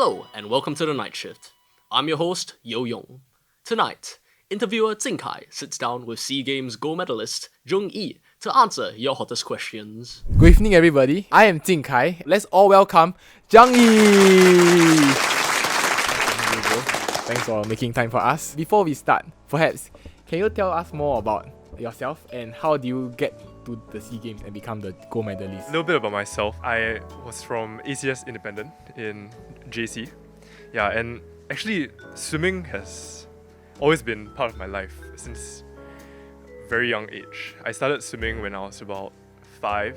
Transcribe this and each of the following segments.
Hello and welcome to the Night Shift. I'm your host, Yo Yong. Tonight, interviewer Jing Kai sits down with SEA Games gold medalist Jung Yi to answer your hottest questions. Good evening, everybody. I am Jing Kai. Let's all welcome Jung Yi. Thanks for making time for us. Before we start, perhaps can you tell us more about yourself and how do you get to the SEA Games and become the gold medalist? A little bit about myself. I was from ACS Independent in JC. Yeah, and actually swimming has always been part of my life since a very young age. I started swimming when I was about 5,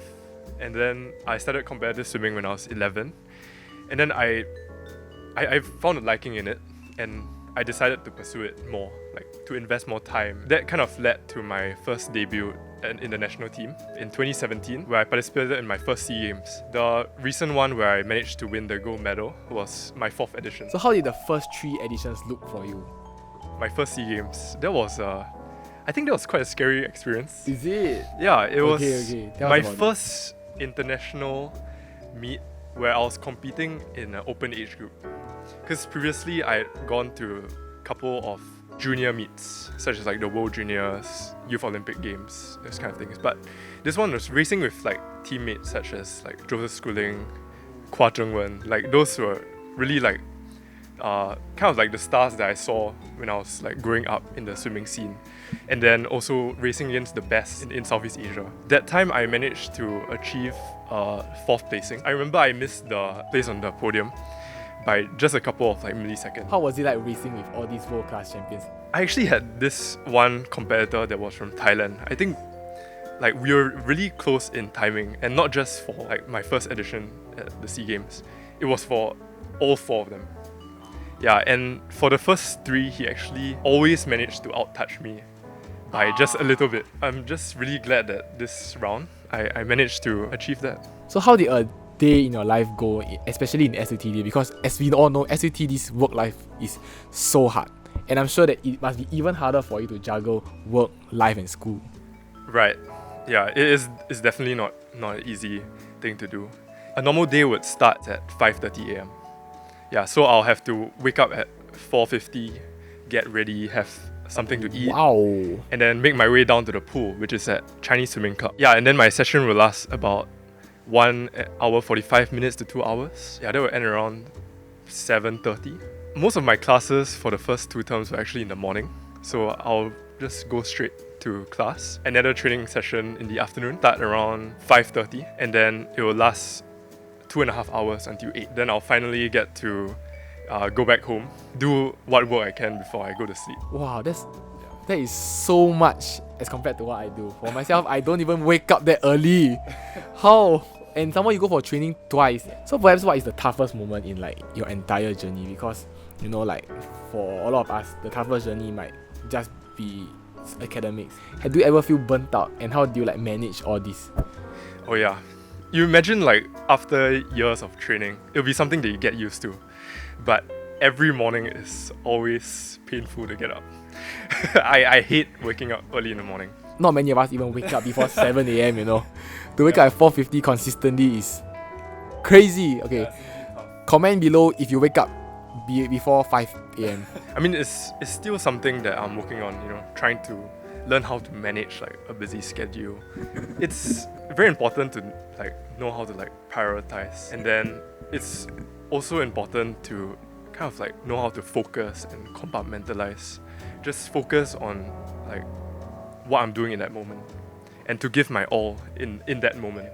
and then I started competitive swimming when I was 11. And then I found a liking in it, and I decided to pursue it more, like to invest more time. That kind of led to my first debut in the national team in 2017, where I participated in my first SEA Games. The recent one where I managed to win the gold medal was my 4th edition. So how did the first 3 editions look for you? My first SEA Games, that was I think that was quite a scary experience. Is it? Yeah, it was Tell my us about first international meet where I was competing in an open age group. Because previously I had gone to a couple of junior meets, such as like the World Juniors, Youth Olympic Games, those kind of things. But this one was racing with like teammates such as like Joseph Schooling, Kwa Zheng Wen. Like those were really like kind of like the stars that I saw when I was like growing up in the swimming scene. And then also racing against the best in Southeast Asia. That time I managed to achieve 4th placing. I remember I missed the place on the podium by just a couple of like milliseconds. How was it like racing with all these world-class champions? I actually had this one competitor that was from Thailand. I think like we were really close in timing, and not just for like my first edition at the SEA Games. It was for all 4 of them. Yeah, and for the first 3, he actually always managed to out-touch me by just a little bit. I'm just really glad that this round I managed to achieve that. So how did a day in your life go, especially in SUTD? Because as we all know, SUTD's work life is so hard. And I'm sure that it must be even harder for you to juggle work, life and school. Right. Yeah, it's definitely not an easy thing to do. A normal day would start at 5:30 a.m. Yeah, so I'll have to wake up at 4:50, get ready, have something to eat. Wow. And then make my way down to the pool, which is at Chinese Swimming Club. Yeah, and then my session will last about 1 hour 45 minutes to 2 hours. Yeah, that will end around 7:30. Most of my classes for the first 2 terms were actually in the morning, so I'll just go straight to class. Another training session in the afternoon, start around 5:30, and then it will last 2.5 hours until 8. Then I'll finally get to go back home, do what work I can before I go to sleep. Wow, that is so much as compared to what I do. For myself, I don't even wake up that early. How? And somehow you go for training twice. So perhaps what is the toughest moment in like your entire journey? Because you know, like for a lot of us, the toughest journey might just be academics. Do you ever feel burnt out? And how do you like manage all this? Oh yeah. You imagine like after years of training, it'll be something that you get used to. But every morning is always painful to get up. I hate waking up early in the morning. Not many of us even wake up before 7 a.m, you know. To wake up at 4:50 consistently is crazy. Okay, comment below if you wake up before 5 a.m. I mean, it's still something that I'm working on, you know, trying to learn how to manage like a busy schedule. It's very important to like know how to like prioritize, and then it's also important to kind of like know how to focus and compartmentalize. Just focus on like what I'm doing in that moment, and to give my all in that moment.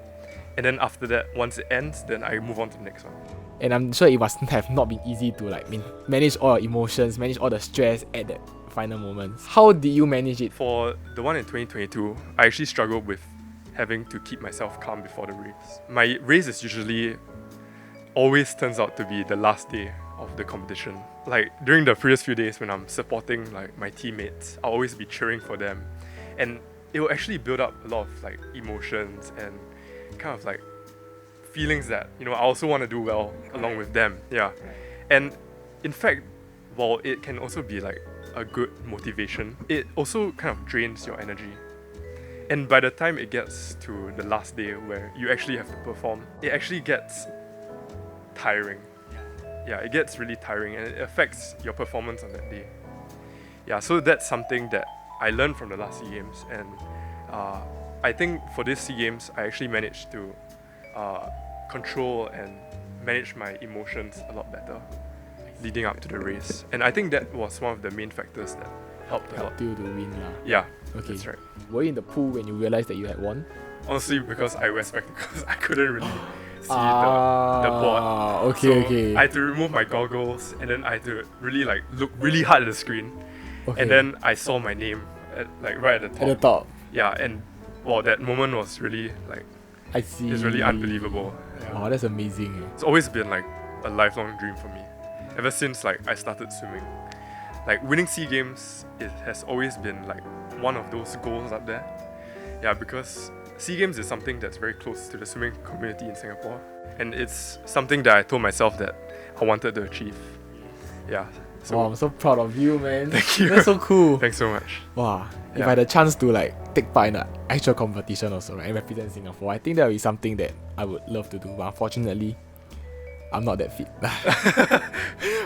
And then after that, once it ends, then I move on to the next one. And I'm sure it must have not been easy to like manage all your emotions, manage all the stress at that final moments. How did you manage it? For the one in 2022, I actually struggled with having to keep myself calm before the race. My race is usually always turns out to be the last day of the competition. Like during the previous few days when I'm supporting like my teammates, I'll always be cheering for them. And it will actually build up a lot of like emotions and kind of like feelings that, you know, I also want to do well along with them. Yeah. And in fact, while it can also be like a good motivation, it also kind of drains your energy. And by the time it gets to the last day where you actually have to perform, it actually gets tiring. yeah, it gets really tiring and it affects your performance on that day. Yeah, so that's something that I learned from the last SEA Games, and I think for this SEA Games, I actually managed to control and manage my emotions a lot better leading up to the race. And I think that was one of the main factors that helped a lot. Helped you to win lah. Yeah, Okay. that's right. Were you in the pool when you realized that you had won? Honestly, because I wear spectacles, I couldn't really see the board. Okay, So okay. I had to remove my goggles, and then I had to really like look really hard at the screen. Okay. And then I saw my name right at the top. At the top. Yeah, and wow, that moment was really like, I see. it's really unbelievable. Yeah. Wow, that's amazing. It's always been like a lifelong dream for me. Ever since like I started swimming. Like winning SEA Games, it has always been like one of those goals up there. Yeah, because SEA Games is something that's very close to the swimming community in Singapore. And it's something that I told myself that I wanted to achieve. Yeah. So Wow, I'm so proud of you, man. Thank you. That's so cool. thanks so much. Wow. If Yeah. I had a chance to like take part in an actual competition also, right, and represent Singapore, I think that would be something that I would love to do. But unfortunately, I'm not that fit.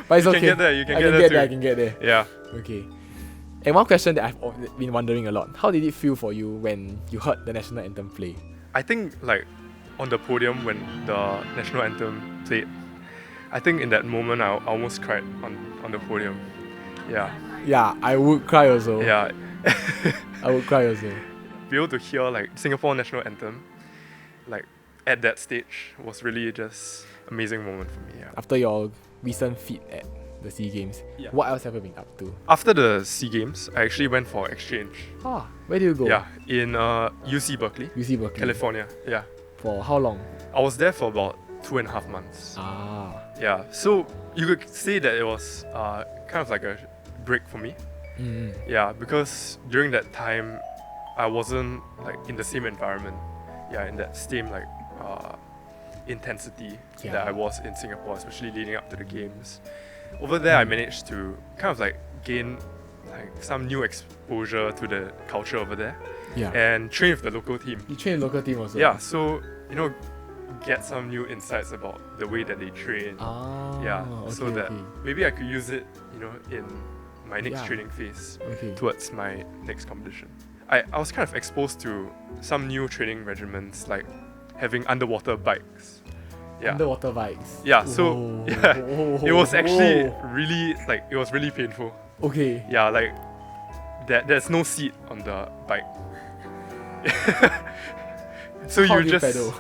But it's You okay. can get there, you can I get can there get too. there. I can get there. Yeah. Okay. And one question that I've been wondering a lot: how did it feel for you when you heard the national anthem play? I think like on the podium when the national anthem played, I think in that moment I almost cried on the podium. Yeah. Yeah, I would cry also. Yeah. I would cry also. Be able to hear like Singapore national anthem like at that stage was really just amazing moment for me. Yeah. After your recent feat at the SEA Games, Yeah. what else have you been up to? After the SEA Games, I actually went for exchange. Ah, where do you go? Yeah, in UC Berkeley, UC Berkeley. California. Yeah. For how long? I was there for about 2.5 months. Ah. Yeah, so you could say that it was kind of like a break for me. Mm. Yeah, because during that time, I wasn't like in the same environment. Yeah, in that same like intensity Yeah. that I was in Singapore, especially leading up to the games. Over there, I managed to kind of like gain like some new exposure to the culture over there Yeah. and train with the local team. You train local team also? Yeah, so you know, get some new insights about the way that they train. Ah. Yeah, so okay, that okay. maybe I could use it, you know, in my next Yeah. training phase Okay. towards my next competition. I was kind of exposed to some new training regimens, like having underwater bikes. Yeah. Underwater bikes. Yeah, so Oh. yeah, it was actually Oh. really like it was really painful. Okay. Yeah, like there's no seat on the bike. So How you do just pedal?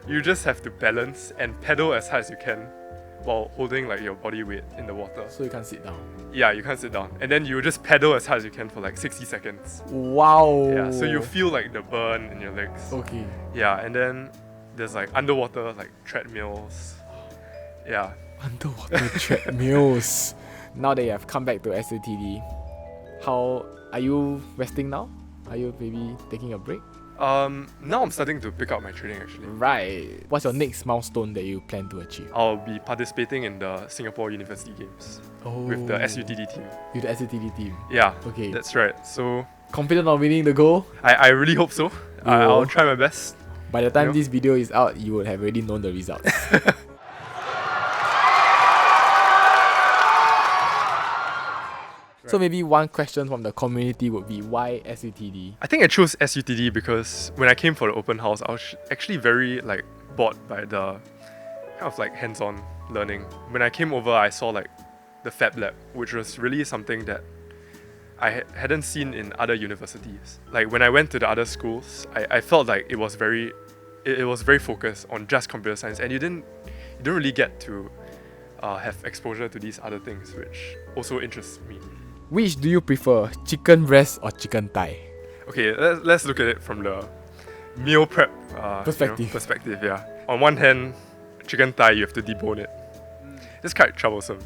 you just have to balance and pedal as high as you can while holding like your body weight in the water. So you can't sit down. Yeah, you can't sit down. And then you just pedal as hard as you can for like 60 seconds. Wow. Yeah, so you feel like the burn in your legs. Okay. Yeah, and then there's like underwater like treadmills. Yeah. Underwater treadmills. Now that you have come back to SUTD, how are you resting now? Are you maybe taking a break? Now I'm starting to pick up my training actually. Right. What's your next milestone that you plan to achieve? I'll be participating in the Singapore University Games with the SUTD team. With the SUTD team. Yeah, Okay. that's right. So Confident of winning the goal? I really hope so. I'll try my best. By the time You know? this video is out, you would have already known the results. So maybe one question from the community would be, why SUTD? I think I chose SUTD because when I came for the open house, I was actually very like bored by the kind of like hands-on learning. When I came over, I saw like the Fab Lab, which was really something that I hadn't seen in other universities. Like when I went to the other schools, I felt like it was very focused on just computer science, and you don't really get to have exposure to these other things, which also interests me. Which do you prefer, chicken breast or chicken thigh? Okay, let's look at it from the meal prep Perspective. perspective, yeah. On one hand, chicken thigh, you have to debone it. It's quite troublesome.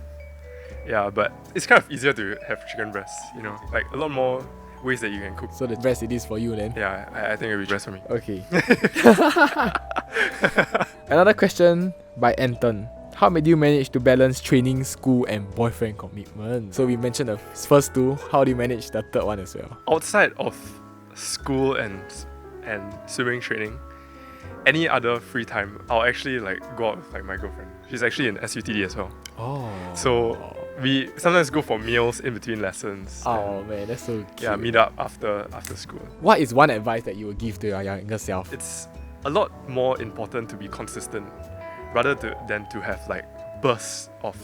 Yeah, but it's kind of easier to have chicken breast, you know, like a lot more ways that you can cook. So the breast it is for you then? Yeah, I think it'll be breast for me. Okay. Another question by Anton. How did you manage to balance training, school and boyfriend commitment? So we mentioned the first two. How do you manage the third one as well? Outside of school and swimming training, any other free time, I'll actually like go out with like my girlfriend. She's actually in SUTD as well. Oh. So we sometimes go for meals in between lessons. Oh man, that's so cute. Yeah, meet up after school. What is one advice that you would give to your younger self? It's a lot more important to be consistent than to have like bursts of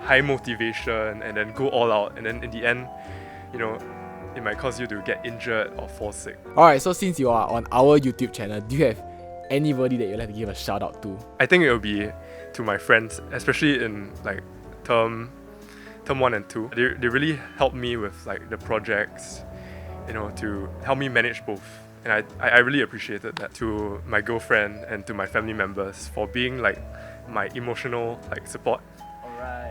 high motivation and then go all out, and then in the end, you know, it might cause you to get injured or fall sick. Alright, so since you are on our YouTube channel, do you have anybody that you'd like to give a shout out to? I think it will be to my friends, especially in like term 1 and 2. They really helped me with like the projects, you know, to help me manage both. And I really appreciated that. To my girlfriend and to my family members for being like my emotional like support,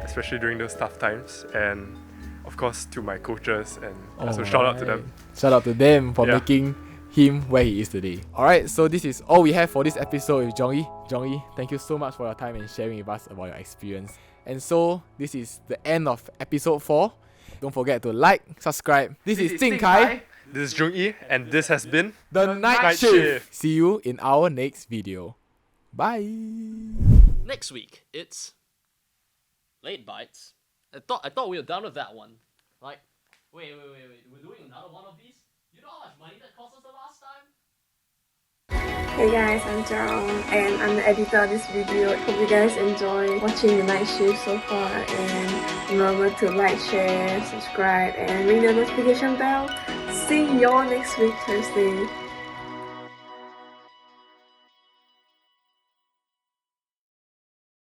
especially during those tough times. And of course to my coaches, and also shout out to them. Shout out to them for making him where he is today. Alright, so this is all we have for this episode with Jung Yi. Jung Yi, thank you so much for your time and sharing with us about your experience. And so this is the end of episode 4. Don't forget to like, subscribe. This is Jing Kai. This is Jung Yi, and this has been The Night Shift. See you in our next video. Bye. Next week, it's Late Bites. I thought we were done with that one. Like, wait. We're doing another one of these? You know how much money that cost us the last time? Hey guys, I'm Jiarong and I'm the editor of this video. Hope you guys enjoy watching the night shift so far, and remember to like, share, subscribe and ring the notification bell. See you all next week Thursday.